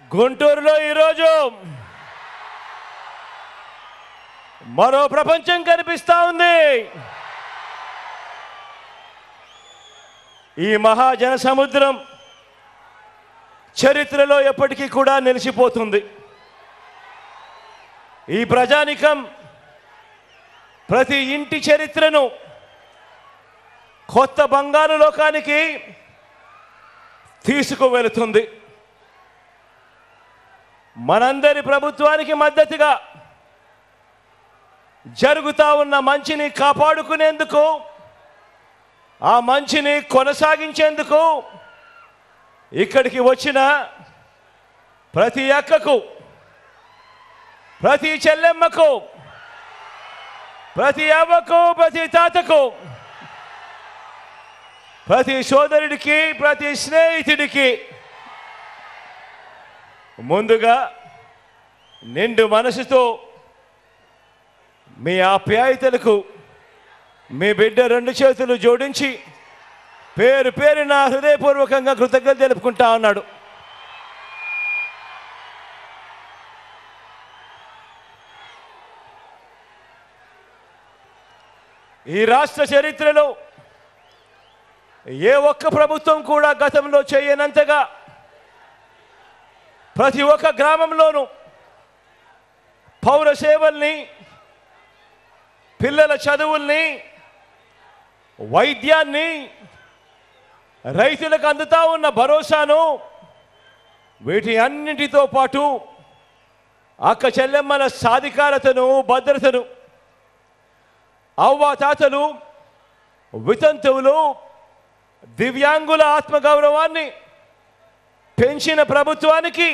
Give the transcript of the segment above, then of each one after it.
గుంటూరులో ఈరోజు మరో ప్రపంచం కనిపిస్తా ఉంది. ఈ మహాజన సముద్రం చరిత్రలో ఎప్పటికీ కూడా నిలిచిపోతుంది. ఈ ప్రజానికం ప్రతి ఇంటి చరిత్రను కొత్త బంగారు లోకానికి తీసుకువెళుతుంది. మనందరి ప్రభుత్వానికి మద్దతుగా జరుగుతా ఉన్న మంచిని కాపాడుకునేందుకు, ఆ మంచిని కొనసాగించేందుకు ఇక్కడికి వచ్చిన ప్రతి అక్కకు, ప్రతి చెల్లెమ్మకు, ప్రతి అవ్వకు, ప్రతి తాతకు, ప్రతి సోదరుడికి, ప్రతి స్నేహితుడికి ముందుగా నిండు మనసుతో మీ ఆప్యాయతలకు మీ బిడ్డ రెండు చేతులు జోడించి పేరు పేరున హృదయపూర్వకంగా కృతజ్ఞతలు తెలుపుకుంటా ఉన్నాడు. ఈ రాష్ట్ర చరిత్రలో ఏ ఒక్క ప్రభుత్వం కూడా గతంలో చేయనంతగా ప్రతి ఒక్క గ్రామంలోనూ పౌర సేవల్ని, పిల్లల చదువుల్ని, వైద్యాన్ని, రైతులకు అందుతా ఉన్న భరోసాను, వీటి అన్నింటితో పాటు అక్క చెల్లెమ్మల సాధికారతను, భద్రతను, అవ్వాతాతలు, వితంతువులు, దివ్యాంగుల ఆత్మగౌరవాన్ని పెంచిన ప్రభుత్వానికి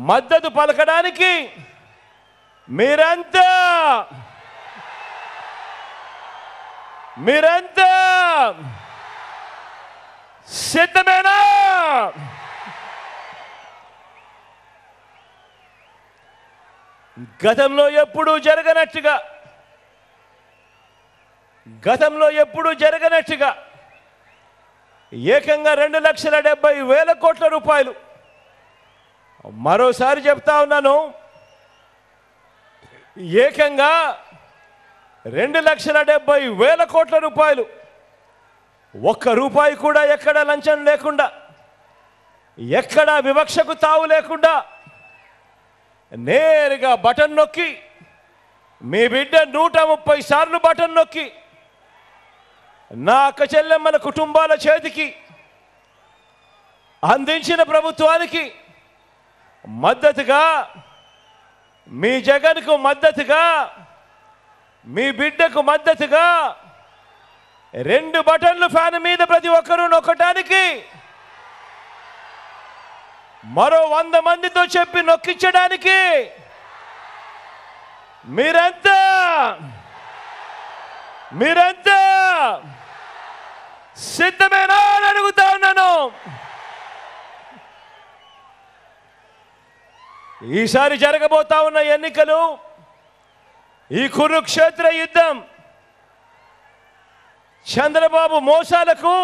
మద్దతు పలకడానికి మీరంతా సిద్ధమేనా? గతంలో ఎప్పుడూ జరగనట్టుగా ఏకంగా 2,70,000 కోట్ల రూపాయలు, మరోసారి చెప్తా ఉన్నాను, ఏకంగా 2,70,000 కోట్ల రూపాయలు, ఒక్క రూపాయి కూడా ఎక్కడ లంచం లేకుండా, ఎక్కడ వివక్షకు తావు లేకుండా నేరుగా బటన్ నొక్కి, మీ బిడ్డ 130 సార్లు బటన్ నొక్కి నా అక్క చెల్లెమ్మల కుటుంబాల చేతికి అందించిన ప్రభుత్వానికి మద్దతుగా, మీ జగన్కు మద్దతుగా, మీ బిడ్డకు మద్దతుగా 2 బటన్లు ఫ్యాన్ మీద ప్రతి ఒక్కరూ నొక్కటానికి మరో 100 మందితో చెప్పి నొక్కించడానికి మీరంతా సిద్ధమేనా అని అడుగుతా ఉన్నాను. ఈసారి జరగబోతా ఉన్న ఎన్నికలు, ఈ కురుక్షేత్ర యుద్ధం చంద్రబాబు మోసాలకు,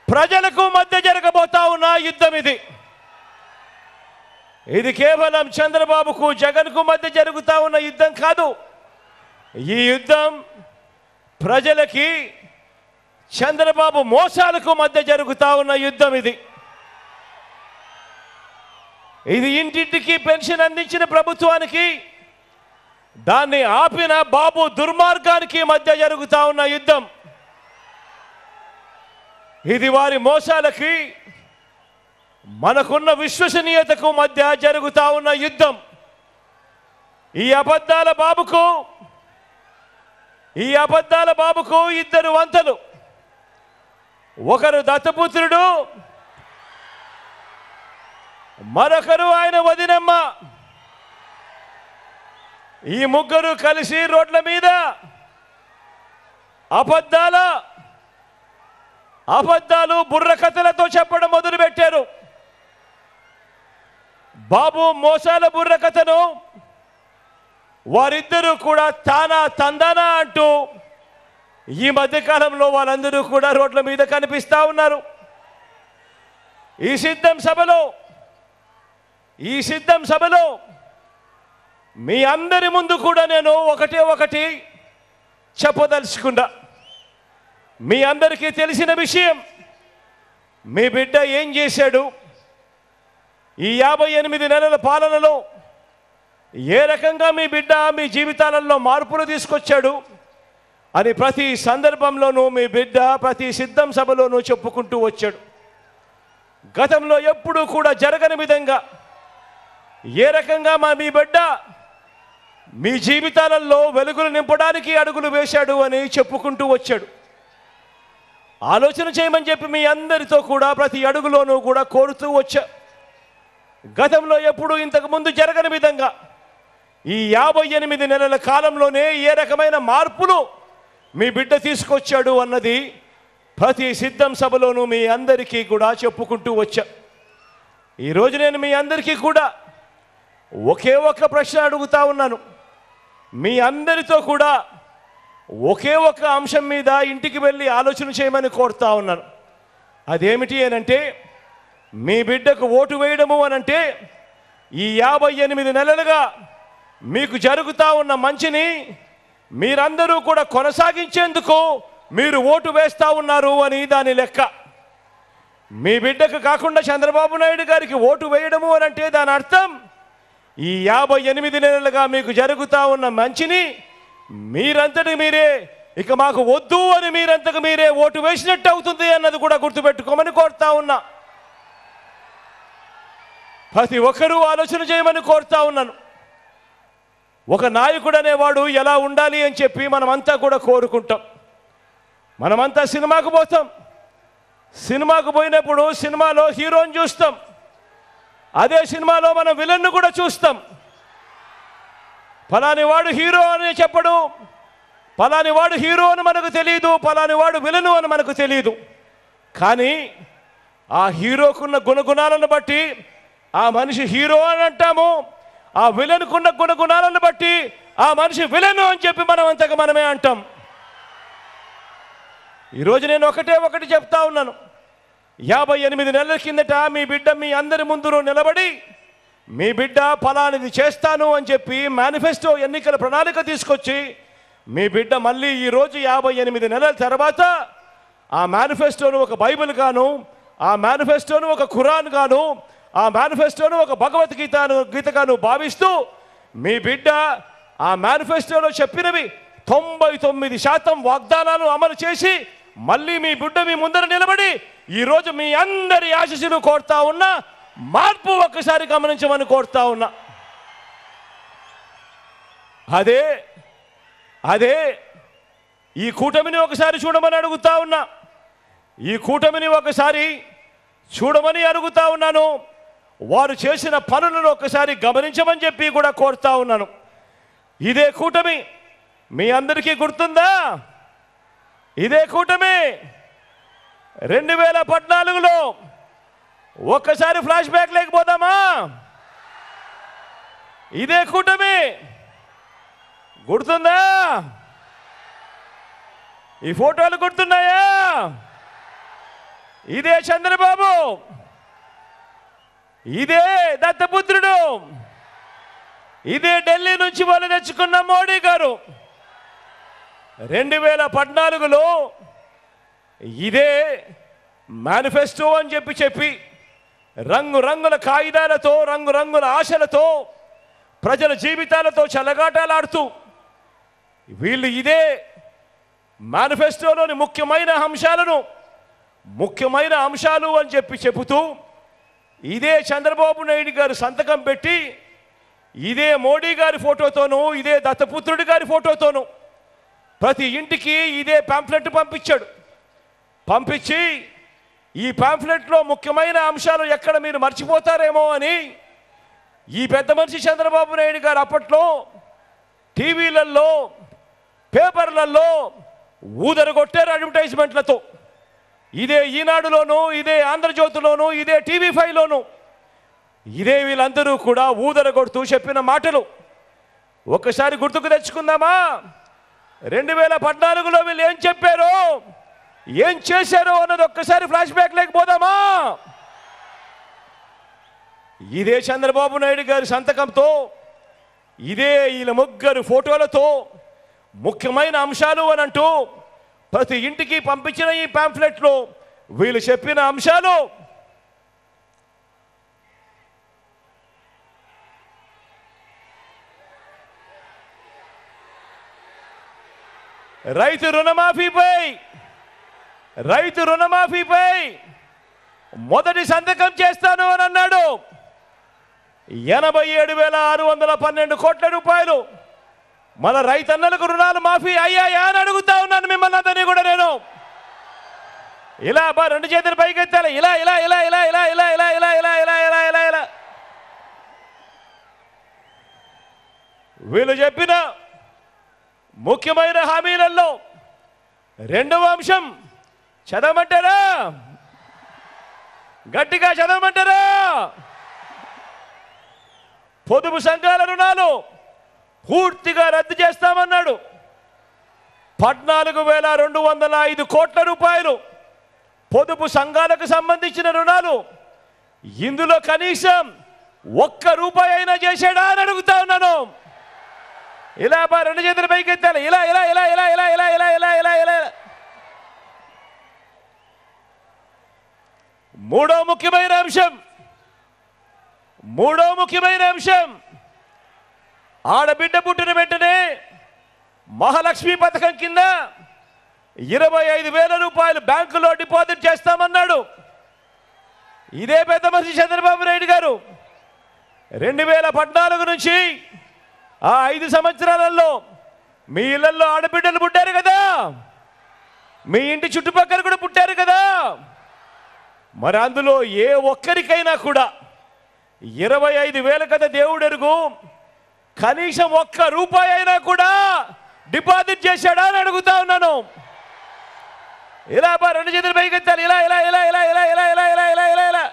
ప్రజలకు మధ్య జరగబోతా ఉన్న యుద్ధం ఇది. ఇది కేవలం చంద్రబాబుకు, జగన్కు మధ్య జరుగుతా ఉన్న యుద్ధం కాదు. ఈ యుద్ధం ప్రజలకి, చంద్రబాబు మోసాలకు మధ్య జరుగుతా ఉన్న యుద్ధం ఇది. ఇది ఇంటింటికి పెన్షన్ అందించిన ప్రభుత్వానికి, దాన్ని ఆపిన బాబు దుర్మార్గానికి మధ్య జరుగుతా ఉన్న యుద్ధం. ఇది వారి మోసాలకి, మనకున్న విశ్వసనీయతకు మధ్య జరుగుతా ఉన్న యుద్ధం. ఈ అబద్ధాల బాబుకు 2 వంతలు, ఒకరు దత్తపుత్రుడు, మరొకరు ఆయన వదినమ్మ. ఈ ముగ్గురు కలిసి రోడ్ల మీద అబద్ధాలు బుర్రకథలతో చెప్పడం మొదలుపెట్టారు. బాబు మోసాల బుర్రకథను వారిద్దరూ కూడా తానా తందానా అంటూ ఈ మధ్య కాలంలో వాళ్ళందరూ కూడా రోడ్ల మీద కనిపిస్తా ఉన్నారు. ఈ సిద్ధం సభలో మీ అందరి ముందు కూడా నేను ఒకటి చెప్పదలుచుకున్నా. మీ అందరికీ తెలిసిన విషయం, మీ బిడ్డ ఏం చేశాడు, ఈ 58 నెలల పాలనలో ఏ రకంగా మీ బిడ్డ మీ జీవితాలలో మార్పులు తీసుకొచ్చాడు అని ప్రతి సందర్భంలోనూ మీ బిడ్డ ప్రతి సిద్ధం సభలోనూ చెప్పుకుంటూ వచ్చాడు. గతంలో ఎప్పుడూ కూడా జరగని విధంగా ఏ రకంగా మీ బిడ్డ మీ జీవితాలలో వెలుగులు నింపడానికి అడుగులు వేశాడు అని చెప్పుకుంటూ వచ్చాడు. ఆలోచన చేయమని చెప్పి మీ అందరితో కూడా ప్రతి అడుగులోనూ కూడా కోరుతూ వచ్చా. గతంలో ఎప్పుడు ఇంతకుముందు జరగని విధంగా ఈ 58 నెలల కాలంలోనే ఏ రకమైన మార్పులు మీ బిడ్డ తీసుకొచ్చాడు అన్నది ప్రతి సిద్ధం సభలోనూ మీ అందరికీ కూడా చెప్పుకుంటూ వచ్చా. ఈరోజు నేను మీ అందరికీ కూడా ఒకే ఒక్క ప్రశ్న అడుగుతా ఉన్నాను. మీ అందరితో కూడా ఒకే ఒక్క అంశం మీద ఇంటికి వెళ్ళి ఆలోచన చేయమని కోరుతా ఉన్నాను. అదేమిటి అనంటే, మీ బిడ్డకు ఓటు వేయడము అనంటే ఈ 58 నెలలుగా మీకు జరుగుతూ ఉన్న మంచిని మీరందరూ కూడా కొనసాగించేందుకు మీరు ఓటు వేస్తూ ఉన్నారు అని దాని లెక్క. మీ బిడ్డకు కాకుండా చంద్రబాబు నాయుడు గారికి ఓటు వేయడము అనంటే దాని అర్థం ఈ 58 నెలలుగా మీకు జరుగుతూ ఉన్న మంచిని మీరంతటి మీరే ఇక మాకు వద్దు అని మీరంతకు మీరే ఓటు వేసినట్టు అవుతుంది అన్నది కూడా గుర్తుపెట్టుకోమని కోరుతా ఉన్నా. ప్రతి ఒక్కరూ ఆలోచన చేయమని కోరుతా ఉన్నాను. ఒక నాయకుడు అనేవాడు ఎలా ఉండాలి అని చెప్పి మనమంతా కూడా కోరుకుంటాం. మనమంతా సినిమాకు పోతాం. సినిమాకు పోయినప్పుడు సినిమాలో హీరోని చూస్తాం. అదే సినిమాలో మనం విలన్ను కూడా చూస్తాం. ఫలాని వాడు హీరో అని చెప్పడు, ఫలాని వాడు హీరో అని మనకు తెలియదు, ఫలాని వాడు విలను అని మనకు తెలియదు. కానీ ఆ హీరోకున్న గుణగుణాలను బట్టి ఆ మనిషి హీరో అని అంటాము, ఆ విలన్కున్న గుణగుణాలను బట్టి ఆ మనిషి విలను అని చెప్పి మనం అంతగా మనమే అంటాం. ఈరోజు నేను ఒకటి చెప్తా ఉన్నాను. 58 నెలల కిందట మీ బిడ్డ మీ అందరి ముందు నిలబడి మీ బిడ్డ ఫలానిది చేస్తాను అని చెప్పి మేనిఫెస్టో ఎన్నికల ప్రణాళిక తీసుకొచ్చి మీ బిడ్డ మళ్ళీ ఈరోజు 58 నెలల తర్వాత ఆ మేనిఫెస్టోను ఒక బైబిల్ గాను, ఆ మేనిఫెస్టోను ఒక ఖురాన్ గాను, ఆ మేనిఫెస్టోను ఒక భగవద్గీతగాను భావిస్తూ మీ బిడ్డ ఆ మేనిఫెస్టోలో చెప్పినవి 99% వాగ్దానాలు అమలు చేసి మళ్ళీ మీ బిడ్డ మీ ముందర నిలబడి ఈరోజు మీ అందరి ఆశీస్సులు కోరుతా ఉన్నా. మార్పు ఒక్కసారి గమనించమని కోరుతా ఉన్నా. అదే ఈ కూటమిని ఒకసారి చూడమని అడుగుతా ఉన్నా. ఈ కూటమిని ఒకసారి చూడమని అడుగుతా ఉన్నాను. వారు చేసిన పనులను ఒకసారి గమనించమని చెప్పి కూడా కోరుతా ఉన్నాను. ఇదే కూటమి మీ అందరికీ గుర్తుందా? ఇదే కూటమి 2014లో ఒక్కసారి ఫ్లాష్ బ్యాక్ లేకపోదామా? ఇదే కూటమి గుర్తుందా? ఈ ఫోటోలు గుర్తున్నాయా? ఇదే చంద్రబాబు, ఇదే దత్తపుత్రుడు, ఇదే ఢిల్లీ నుంచి వాళ్ళు తెచ్చుకున్న మోడీ గారు. 2014లో ఇదే మేనిఫెస్టో అని చెప్పి రంగురంగుల కాగితాలతో రంగురంగుల ఆశలతో ప్రజల జీవితాలతో చెలగాటలాడుతూ వీళ్ళు ఇదే మేనిఫెస్టోలోని ముఖ్యమైన అంశాలు అని చెబుతూ ఇదే చంద్రబాబు నాయుడు గారు సంతకం పెట్టి ఇదే మోడీ గారి ఫోటోతోనూ ఇదే దత్తపుత్రుడి గారి ఫోటోతోనూ ప్రతి ఇంటికి ఇదే పాంఫ్లెట్ పంపించి ఈ పాంఫ్లెట్లో ముఖ్యమైన అంశాలు ఎక్కడ మీరు మర్చిపోతారేమో అని ఈ పెద్ద మనిషి చంద్రబాబు నాయుడు గారు అప్పట్లో టీవీలలో పేపర్లలో ఊదరగొట్టారు అడ్వర్టైజ్మెంట్లతో. ఇదే ఈనాడులోనూ ఇదే ఆంధ్రజ్యోతిలోనూ ఇదే TV5లోనూ ఇదే వీళ్ళందరూ కూడా ఊదరగొడుతూ చెప్పిన మాటలు ఒక్కసారి గుర్తుకు తెచ్చుకుందామా? 2014లో వీళ్ళు ఏం చెప్పారో ఏం చేశారో అన్నది ఒక్కసారి ఫ్లాష్ బ్యాక్ లేకపోదామా? ఇదే చంద్రబాబు నాయుడు గారి సంతకంతో, ఇదే వీళ్ళ ముగ్గురు ఫోటోలతో ముఖ్యమైన అంశాలు అని అంటూ ప్రతి ఇంటికి పంపించిన ఈ పాంఫ్లెట్లో వీళ్ళు చెప్పిన అంశాలు రైతు రుణమాఫీపై మొదటి సంతకం చేస్తాను అని అన్నాడు. 87,612 కోట్ల రూపాయలు మన రైతన్నలకు రుణాలు మాఫీ అయ్యాయా అని అడుగుతా ఉన్నాను మిమ్మల్ని అందరినీ కూడా. నేను ఇలా రెండు చేతులు పైకెత్తాలి, ఇలా ఇలా ఇలా ఇలా ఇలా ఇలా ఇలా ఇలా ఇలా ఇలా ఇలా ఇలా ఇలా వీళ్ళు చెప్పిన ముఖ్యమైన హామీలలో రెండవ అంశం చదవమంటారా? గట్టిగా చదవమంటారా? పొదుపు సంఘాల రుణాలు పూర్తిగా రద్దు చేస్తామన్నాడు. 14,205 కోట్ల రూపాయలు పొదుపు సంఘాలకు సంబంధించిన రుణాలు. ఇందులో కనీసం ₹1 అయినా చేశాడా అని అడుగుతా ఉన్నాను. ఇలా రెండు చేతుల పైకి ఎత్తాలి, ఇలా ఇలా ఇలా ఇలా ఇలా ఇలా ఇలా ఇలా ఇలా ఇలా. మూడో ముఖ్యమైన అంశం ఆడబిడ్డ పుట్టిన వెంటనే మహాలక్ష్మి పథకం కింద 25,000 రూపాయలు బ్యాంకులో డిపాజిట్ చేస్తామన్నాడు. ఇదే పెద్ద మనిషి చంద్రబాబు నాయుడు గారు 2014 నుంచి ఆ 5 సంవత్సరాలలో మీ ఇళ్లలో ఆడబిడ్డలు పుట్టారు కదా, మీ ఇంటి చుట్టుపక్కల కూడా పుట్టారు కదా. మరి అందులో ఏ ఒక్కరికైనా కూడా 25,000 కదా దేవుడు ఎరుగు, కనీసం ₹1 అయినా కూడా డిపాజిట్ చేశాడా అని అడుగుతా ఉన్నాను. ఇలా రెండు చేతులు పైకి ఎత్తాలి, ఇలా ఇలా ఇలా ఇలా ఇలా ఇలా ఇలా ఇలా ఇలా ఇలా ఇలా.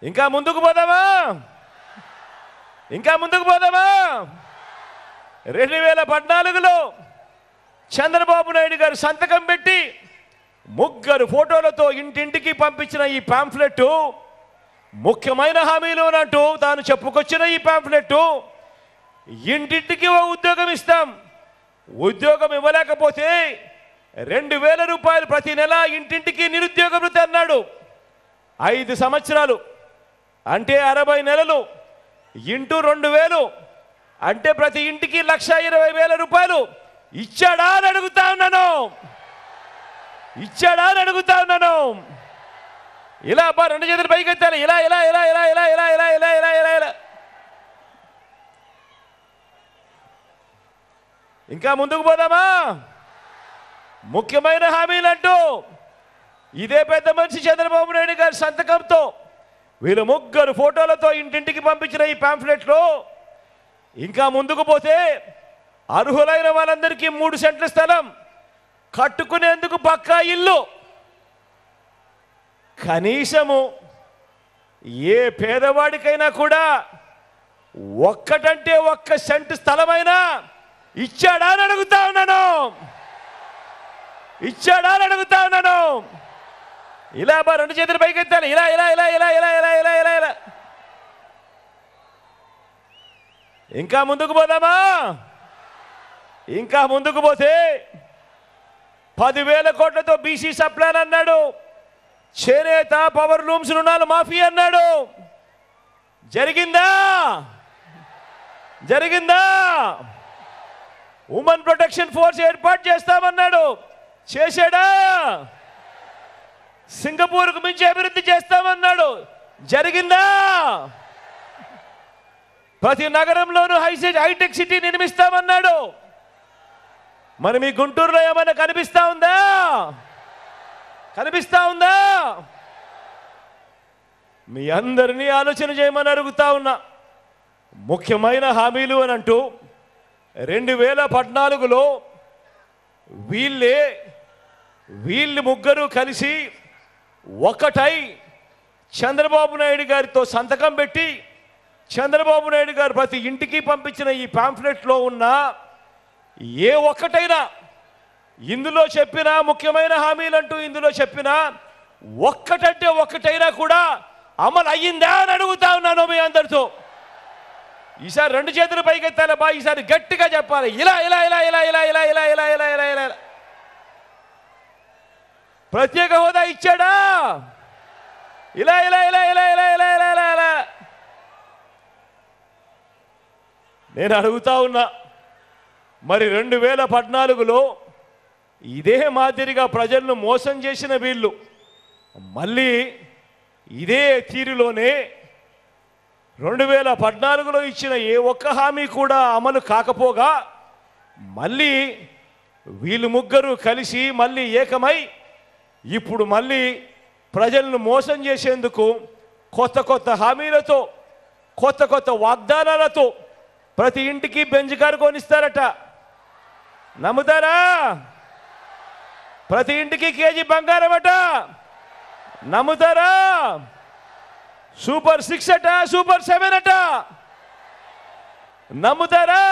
ఇంకా ముందుకు పోదామా? 2014లో చంద్రబాబు నాయుడు గారు సంతకం పెట్టి 3 ఫోటోలతో ఇంటింటికి పంపించిన ఈ పాంఫ్లెట్ ముఖ్యమైన హామీలు అన్నట్టు తాను చెప్పుకొచ్చిన ఈ పాంఫ్లెట్ ఇంటింటికి ఉద్యోగం ఇస్తాం, ఉద్యోగం ఇవ్వలేకపోతే 2,000 రూపాయలు ప్రతి నెల ఇంటింటికి నిరుద్యోగ వృత్తి అన్నాడు. 5 సంవత్సరాలు అంటే 60 నెలలు ఇంటూ 2,000 అంటే ప్రతి ఇంటికి 1,20,000 రూపాయలు ఇచ్చాడా అని అడుగుతా ఉన్నాను. ఇలా రెండు చేతులు పైకి ఎత్తాలి, ఇలా ఇలా ఇలా ఇలా ఇలా ఇలా ఇలా ఇలా ఇలా ఇలా ఇలా. ఇంకా ముందుకు పోదామా? ముఖ్యమైన హామీలంటూ ఇదే పెద్ద మనిషి చంద్రబాబు నాయుడు గారి సంతకంతో వీళ్ళు 3 ఫోటోలతో ఇంటింటికి పంపించిన ఈ పాంఫ్లెట్లో ఇంకా ముందుకు పోతే అర్హులైన వాళ్ళందరికీ 3 సెంట్ల స్థలం, కట్టుకునేందుకు పక్కా ఇల్లు. కనీసము ఏ పేదవాడికైనా కూడా 1 సెంటు స్థలమైనా ఇచ్చాడా అని అడుగుతా ఉన్నాను. ఇలా రెండు చేతులు పైకి ఎత్తాలి, ఇలా ఇలా ఇలా ఇలా ఇలా ఇలా ఇలా ఇలా ఇలా. ఇంకా ముందుకు పోదామా? ఇంకా ముందుకు పోతే 10,000 కోట్లతో బీసీ సప్లాన్ అన్నాడు, చేనేత పవర్ లూమ్స్ రుణాలు మాఫీ అన్నాడు. జరిగిందా? ఉమెన్ ప్రొటెక్షన్ ఫోర్స్ ఏర్పాటు చేస్తామన్నాడు, చేశాడా? సింగపూర్కు మించి అభివృద్ధి చేస్తామన్నాడు, జరిగిందా? ప్రతి నగరంలోనూ హైటెక్ సిటీ నిర్మిస్తామన్నాడు. మరి మీ గుంటూరులో ఏమైనా కనిపిస్తా ఉందా? మీ అందరినీ ఆలోచన చేయమని అడుగుతా ఉన్నా. ముఖ్యమైన హామీలు అని అంటూ 2014లో వీళ్ళు 3 కలిసి ఒకటై చంద్రబాబు నాయుడు గారితో సంతకం పెట్టి చంద్రబాబు నాయుడు గారు ప్రతి ఇంటికి పంపించిన ఈ పాంఫ్లెట్లో ఉన్న ఏ ఒక్కటైనా ఇందులో చెప్పిన ముఖ్యమైన హామీలంటూ ఇందులో చెప్పిన ఒక్కటంటే ఒక్కటైనా కూడా అమలు అయ్యిందా అని అడుగుతా ఉన్నాను మీ అందరితో. ఈసారి 2 చేతులు పైకెత్తాలి బా, ఈసారి గట్టిగా చెప్పాలి. ఇలా ఇలా ఇలా ఇలా ఇలా ఇలా ఇలా ఇలా ఇలా ఇలా ఇలా ఇలా ప్రత్యేక హోదా ఇచ్చాడా? ఇలా ఇలా ఇలా ఇలా ఇలా ఇలా ఇలా ఇలా ఇలా నేను అడుగుతా ఉన్నా. మరి 2014లో ఇదే మాదిరిగా ప్రజలను మోసం చేసిన వీళ్ళు మళ్ళీ ఇదే తీరులోనే 2014లో ఇచ్చిన ఏ ఒక్క హామీ కూడా అమలు కాకపోగా మళ్ళీ వీళ్ళు ముగ్గురు కలిసి మళ్ళీ ఏకమై ఇప్పుడు మళ్ళీ ప్రజలను మోసం చేసేందుకు కొత్త కొత్త హామీలతో కొత్త కొత్త వాగ్దానాలతో ప్రతి ఇంటికి బెంజ్ కారు కొనిస్తారట. నమ్ముతారా? ప్రతి ఇంటికి కేజీ బంగారం అట. నమ్ముతారా? సూపర్ 6 అట, సూపర్ 7 అట. నమ్ముతారా?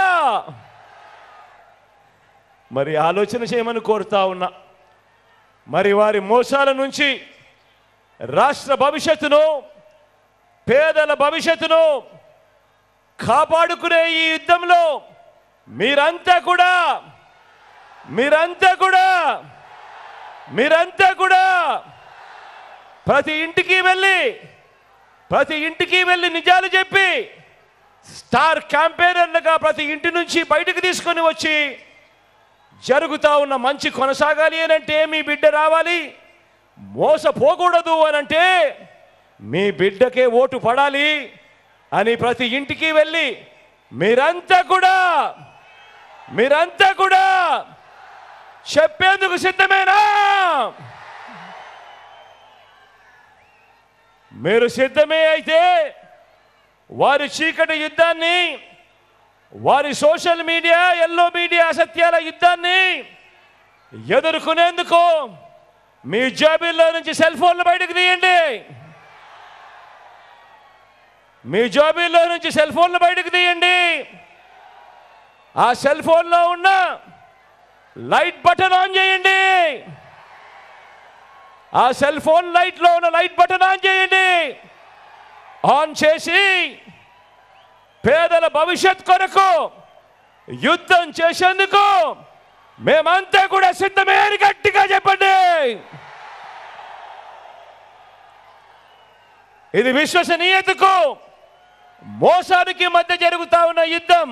మరి ఆలోచన చేయమని కోరుతా ఉన్నా. మరి వారి మోసాల నుంచి రాష్ట్ర భవిష్యత్తును, పేదల భవిష్యత్తును కాపాడుకునే ఈ యుద్ధంలో మీరంతా కూడా ప్రతి ఇంటికి వెళ్ళి నిజాలు చెప్పి స్టార్ క్యాంపెయినర్లుగా ప్రతి ఇంటి నుంచి బయటకు తీసుకొని వచ్చి జరుగుతా ఉన్న మంచి కొనసాగాలి అనంటే మీ బిడ్డ రావాలి, మోసపోకూడదు అనంటే మీ బిడ్డకే ఓటు పడాలి అని ప్రతి ఇంటికి వెళ్ళి మీరంతా కూడా చెప్పేందుకు సిద్ధమేనా? మీరు సిద్ధమే అయితే వారి చీకటి యుద్ధాన్ని, వారి సోషల్ మీడియా, ఎల్లో మీడియా అసత్యాల యుద్ధాన్ని ఎదుర్కొనేందుకు మీ జేబుల్లో నుంచి సెల్ ఫోన్లు బయటకు తీయండి. మీ జేబుల్లో నుంచి సెల్ ఫోన్లు బయటకు తీయండి. ఆ సెల్ ఫోన్లో ఉన్న లైట్ బటన్ ఆన్ చేయండి. ఆ సెల్ ఫోన్ లైట్లో ఉన్న లైట్ బటన్ ఆన్ చేయండి. ఆన్ చేసి పేదల భవిష్యత్ కొరకు యుద్ధం చేసేందుకు మేమంతా కూడా సిద్ధమే అని గట్టిగా చెప్పండి. ఇది విశ్వసనీయతకు మోసానికి మధ్య జరుగుతా ఉన్న యుద్ధం.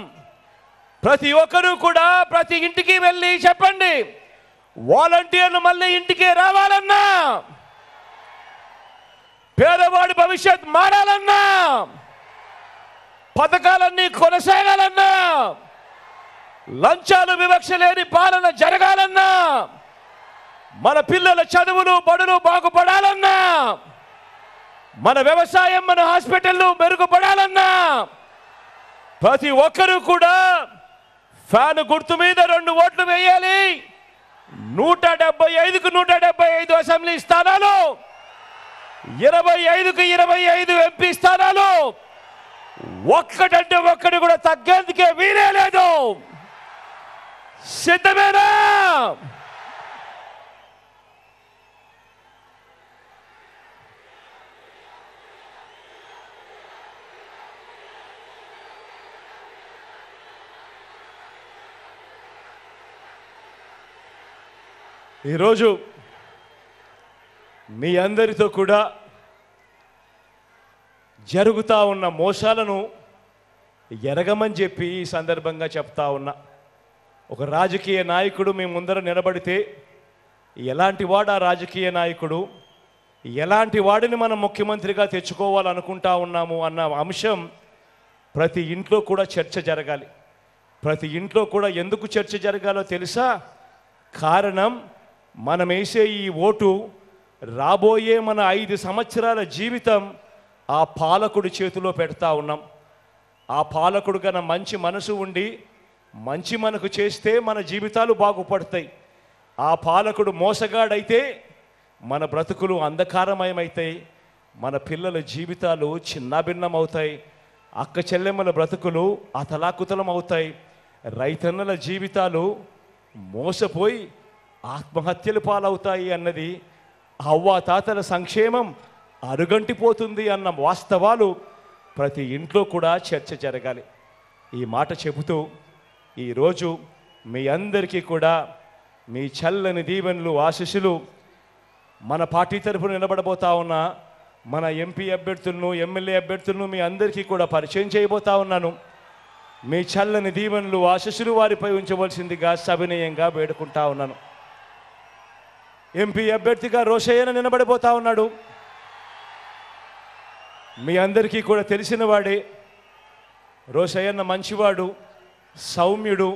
ప్రతి ఒక్కరూ కూడా ప్రతి ఇంటికి వెళ్ళి చెప్పండి. వాలంటీర్లు మళ్ళీ ఇంటికి రావాలన్నా, పేదవాడి భవిష్యత్ మారాలన్నా, పథకాలన్నీ కొనసాగాలన్నా, లంచాలు వివక్ష లేని పాలన జరగాలన్నా, మన పిల్లల చదువులు బడులు బాగుపడాలన్నా, మన వ్యవసాయం, మన హాస్పిటళ్ళు మెరుగుపడాలన్నా ప్రతి ఒక్కరూ కూడా ఫ్యాన్ గుర్తు మీద 2 ఓట్లు వేయాలి. 175కు 175 అసెంబ్లీ స్థానాలు, 25కు 25 ఎంపీ స్థానాలు, ఒక్కటంటే ఒక్కటి కూడా తగ్గేందుకే వీలే లేదు. సిద్ధమేనా? ఈరోజు మీ అందరితో కూడా జరుగుతూ ఉన్న మోసాలను ఎరగమని చెప్పి ఈ సందర్భంగా చెప్తా ఉన్నా. ఒక రాజకీయ నాయకుడు మీ ముందర నిలబడితే ఎలాంటి వాడు ఆ రాజకీయ నాయకుడు, ఎలాంటి వాడిని మనం ముఖ్యమంత్రిగా తెచ్చుకోవాలనుకుంటా ఉన్నాము అన్న అంశం ప్రతి ఇంట్లో కూడా చర్చ జరగాలి. ప్రతి ఇంట్లో కూడా ఎందుకు చర్చ జరగాలో తెలుసా? కారణం, మనం వేసే ఈ ఓటు రాబోయే మన 5 సంవత్సరాల జీవితం ఆ పాలకుడి చేతిలో పెడతా ఉన్నాం. ఆ పాలకుడు కన్నా మంచి మనసు ఉండి మంచి మనకు చేస్తే మన జీవితాలు బాగుపడతాయి. ఆ పాలకుడు మోసగాడైతే మన బ్రతుకులు అంధకారమయమవుతాయి, మన పిల్లల జీవితాలు చిన్నాభిన్నమవుతాయి, అక్క చెల్లెమ్మల బ్రతుకులు అతలాకుతలం అవుతాయి, రైతన్నల జీవితాలు మోసపోయి ఆత్మహత్యలు పాలవుతాయి అన్నది అవ్వాతాతల సంక్షేమం అరుగంటిపోతుంది అన్న వాస్తవాలు ప్రతి ఇంట్లో కూడా చర్చ జరగాలి. ఈ మాట చెబుతూ ఈరోజు మీ అందరికీ కూడా మీ చల్లని దీవెనలు ఆశీస్సులు మన పార్టీ తరఫున నిలబడబోతా ఉన్న మన ఎంపీ అభ్యర్థులను ఎమ్మెల్యే అభ్యర్థులను మీ అందరికీ కూడా పరిచయం చేయబోతా ఉన్నాను. మీ చల్లని దీవెనలు ఆశీస్సులు వారిపై ఉంచవలసిందిగా సవినయంగా వేడుకుంటా ఉన్నాను. ఎంపీ అభ్యర్థిగా రోషయ్యన నిలబడిపోతా ఉన్నాడు. మీ అందరికీ కూడా తెలిసిన వాడే. రోషయ్యన్న మంచివాడు, సౌమ్యుడు.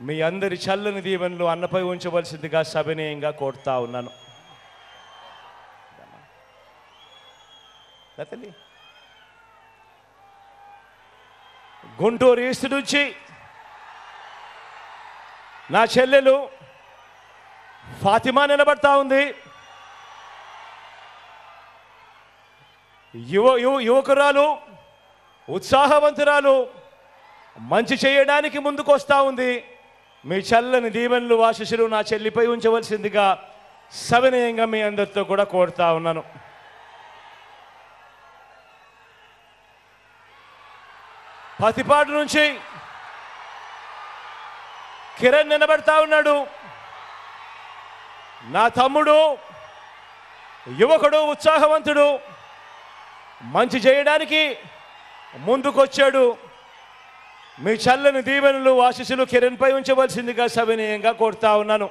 మీ అందరి చల్లని దీవెనలు అన్నపై ఉంచవలసిందిగా సవినయంగా కోరుతా ఉన్నాను. గుంటూరు ఈస్ట్ నుంచి నా చెల్లెలు ఫాతిమా నిలబడతా ఉంది. యువకురాలు, ఉత్సాహవంతురాలు, మంచి చేయడానికి ముందుకు వస్తూ ఉంది. మీ చల్లని దీవెనలు ఆశీస్సులు నా చెల్లిపై ఉంచవలసిందిగా సవినయంగా మీ అందరితో కూడా కోరుతా ఉన్నాను. పతిపాడు నుంచి కిరణ్ నిలబడతా ఉన్నాడు. నా తమ్ముడు, యువకుడు, ఉత్సాహవంతుడు, మంచి చేయడానికి ముందుకొచ్చాడు. మీ చల్లని దీవెనలు ఆశీస్సులు కిరణ్పై ఉంచవలసిందిగా సవినయంగా కోరుతా ఉన్నాను.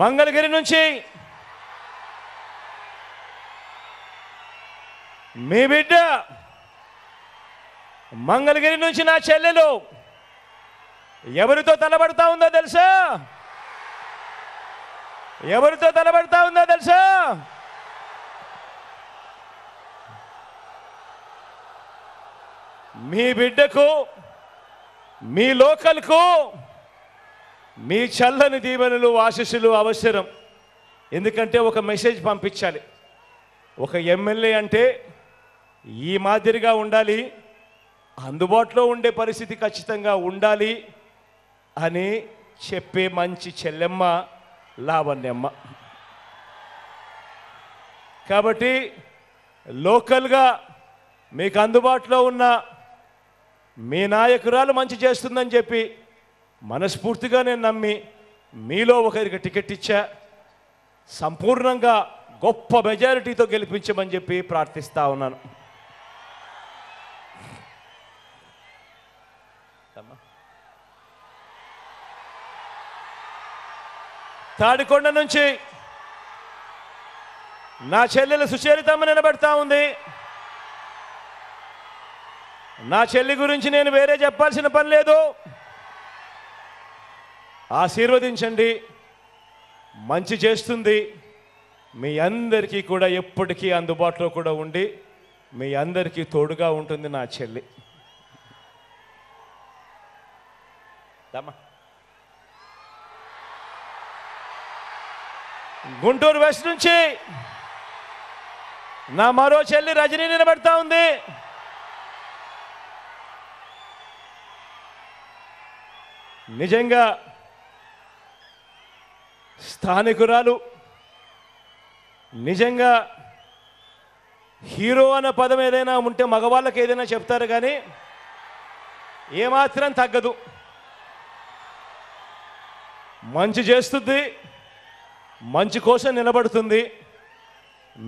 మంగళగిరి నుంచి మీ బిడ్డ, మంగళగిరి నుంచి నా చెల్లెలు ఎవరితో తలబడతా ఉందో తెలుసా? ఎవరితో తలబడతా ఉందో తెలుసా? మీ బిడ్డకు, మీ లోకల్కు మీ చల్లని దీవెనలు ఆశీస్సులు అవసరం. ఎందుకంటే ఒక మెసేజ్ పంపించాలి. ఒక ఎమ్మెల్యే అంటే ఈ మాదిరిగా ఉండాలి, అందుబాటులో ఉండే పరిస్థితి ఖచ్చితంగా ఉండాలి అని చెప్పే మంచి చెల్లెమ్మ లావణ్యమ్మ. కాబట్టి లోకల్గా మీకు అందుబాటులో ఉన్న మీ నాయకురాలు మంచి చేస్తుందని చెప్పి మనస్ఫూర్తిగా నేను నమ్మి మీలో ఒకరికి టికెట్ ఇచ్చా. సంపూర్ణంగా గొప్ప మెజారిటీతో గెలిపించమని చెప్పి ప్రార్థిస్తా ఉన్నాను. తాడికొండ నుంచి నా చెల్లెలు సుచరితమ్మ నిలబడతా ఉంది. నా చెల్లి గురించి నేను వేరే చెప్పాల్సిన పని లేదు. ఆశీర్వదించండి, మంచి చేస్తుంది. మీ అందరికీ కూడా ఎప్పటికీ అందుబాటులో కూడా ఉండి మీ అందరికీ తోడుగా ఉంటుంది నా చెల్లి. గుంటూరు వెస్ట్ నుంచి నా మరో చెల్లి రజనీ నిలబడతా ఉంది. నిజంగా స్థానికురాలు, నిజంగా హీరో అన్న పదం ఏదైనా ఉంటే మగవాళ్ళకి ఏదైనా చెప్తారు కానీ ఏమాత్రం తగ్గదు. మంచి చేస్తుంది, మంచి కోసం నిలబడుతుంది.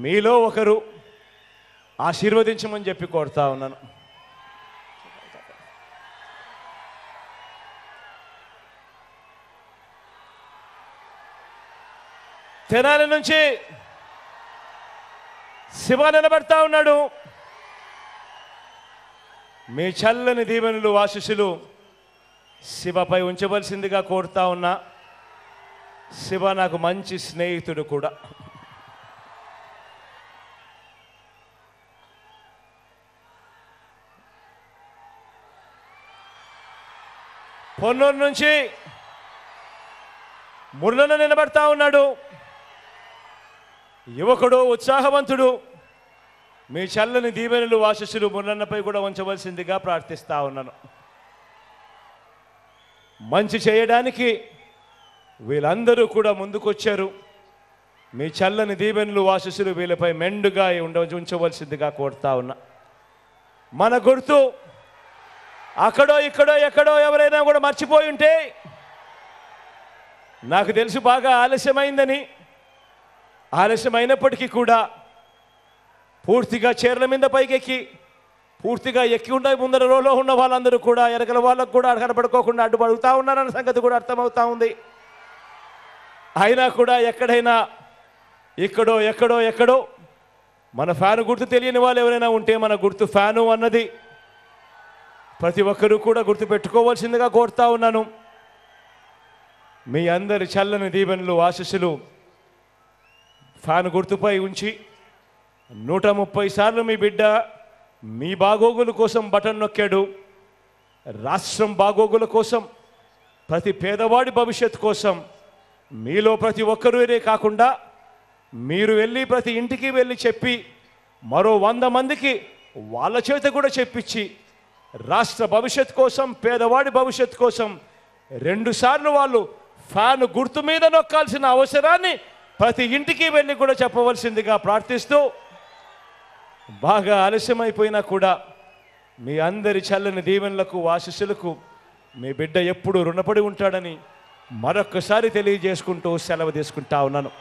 మీలో ఒకరు ఆశీర్వదించమని చెప్పి కోరుతా ఉన్నాను. తెనాలి నుంచి శివ నిలబడతా ఉన్నాడు. మీ చల్లని దీవెనలు ఆశీస్సులు శివపై ఉంచవలసిందిగా కోరుతా ఉన్నా. శివ నాకు మంచి స్నేహితుడు కూడా. పొన్నూరు నుంచి మురళన నిలబడతా ఉన్నాడు. యువకుడు, ఉత్సాహవంతుడు. మీ చల్లని దీవెనలు ఆశీస్సులు మురళన్నపై కూడా ఉంచవలసిందిగా ప్రార్థిస్తా ఉన్నాను. మంచి చేయడానికి వీళ్ళందరూ కూడా ముందుకొచ్చారు. మీ చల్లని దీవెనలు ఆశీస్సులు వీళ్ళపై మెండుగా ఉంచవలసిందిగా కోరుతా ఉన్నా. మన గుర్తు అక్కడో ఇక్కడో ఎక్కడో ఎవరైనా కూడా మర్చిపోయి ఉంటే, నాకు తెలుసు బాగా ఆలస్యమైందని, ఆలస్యమైనప్పటికీ కూడా పూర్తిగా చీరల మీద పైకెక్కి పూర్తిగా ఎక్కి ఉన్న ముందర రోలో ఉన్న వాళ్ళందరూ కూడా ఎరగల వాళ్ళకు కూడా కనపడుకోకుండా అడ్డుపడుతూ ఉన్నారన్న సంగతి కూడా అర్థమవుతా ఉంది. అయినా కూడా ఎక్కడైనా ఇక్కడో ఎక్కడో ఎక్కడో మన ఫ్యాను గుర్తు తెలియని వాళ్ళు ఎవరైనా ఉంటే, మన గుర్తు ఫ్యాను అన్నది ప్రతి ఒక్కరూ కూడా గుర్తు పెట్టుకోవాల్సిందిగా కోరుతా ఉన్నాను. మీ అందరి చల్లని దీవెనలు ఆశీస్సులు ఫ్యాను గుర్తుపై ఉంచి 130 సార్లు మీ బిడ్డ మీ బాగోగుల కోసం బటన్ నొక్కాడు. రాష్ట్రం బాగోగుల కోసం, ప్రతి పేదవాడి భవిష్యత్తు కోసం, మీలో ప్రతి ఒక్కరే కాకుండా మీరు వెళ్ళి ప్రతి ఇంటికి వెళ్ళి చెప్పి మరో 100 మందికి వాళ్ళ చేత కూడా చెప్పించి రాష్ట్ర భవిష్యత్తు కోసం, పేదవాడి భవిష్యత్తు కోసం 2 సార్లు వాళ్ళు ఫ్యాను గుర్తు మీద నొక్కాల్సిన అవసరాన్ని ప్రతి ఇంటికి వెళ్ళి కూడా చెప్పవలసిందిగా ప్రార్థిస్తూ, బాగా ఆలస్యమైపోయినా కూడా మీ అందరి చల్లని దీవెనలకు ఆశీస్సులకు మీ బిడ్డ ఎప్పుడు రుణపడి ఉంటాడని మరొక్కసారి తెలియజేసుకుంటూ సెలవు తీసుకుంటా ఉన్నాను.